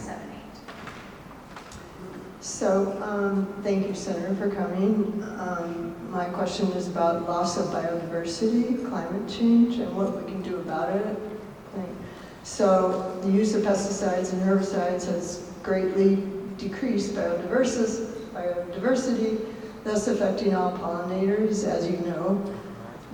578. So, thank you, Senator, for coming. My question is about loss of biodiversity, climate change, and what we can do about it. So, the use of pesticides and herbicides has greatly decreased biodiversity, thus affecting all pollinators, as you know.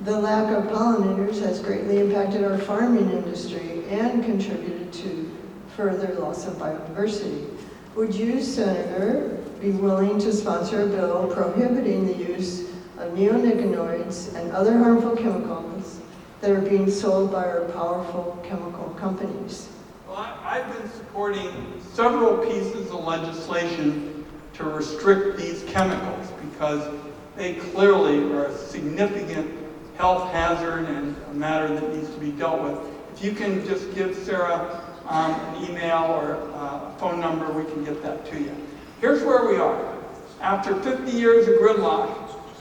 The lack of pollinators has greatly impacted our farming industry and contributed to further loss of biodiversity. Would you, Senator, be willing to sponsor a bill prohibiting the use of neonicotinoids and other harmful chemicals that are being sold by our powerful chemical companies? Well, I've been supporting several pieces of legislation to restrict these chemicals because they clearly are a significant health hazard and a matter that needs to be dealt with. If you can just give Sarah an email or a phone number, we can get that to you. Here's where we are. After 50 years of gridlock,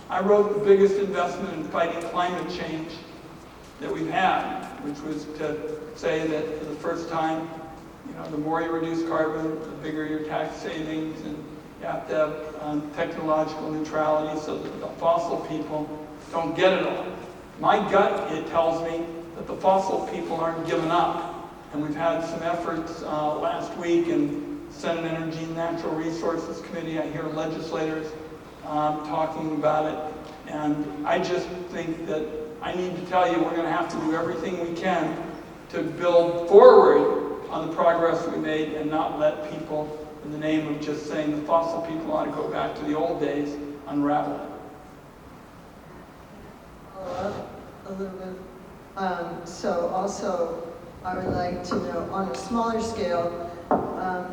I wrote the biggest investment in fighting climate change that we've had, which was to say that for the first time, the more you reduce carbon, the bigger your tax savings, and you have to have technological neutrality so that the fossil people don't get it all. My gut, it tells me that the fossil people aren't giving up. And we've had some efforts last week in Senate Energy and Natural Resources Committee. I hear legislators talking about it. And I just think that I need to tell you we're going to have to do everything we can to build forward on the progress we made and not let people, in the name of just saying the fossil people ought to go back to the old days, unravel it. A little bit. So also, I would like to know, on a smaller scale,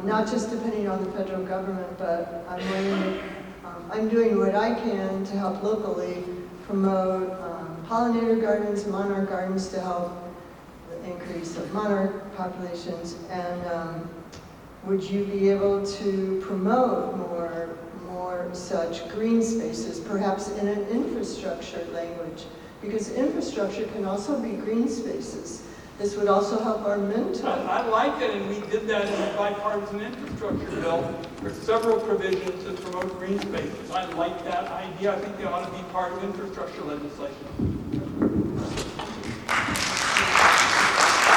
not just depending on the federal government, but I'm doing what I can to help locally promote pollinator gardens, monarch gardens to help the increase of monarch populations. And would you be able to promote more such green spaces, perhaps in an infrastructure language? Because infrastructure can also be green spaces. This would also help our mental. I like it, and we did that in the bipartisan infrastructure bill. There's several provisions to promote green spaces. I like that idea. I think they ought to be part of infrastructure legislation.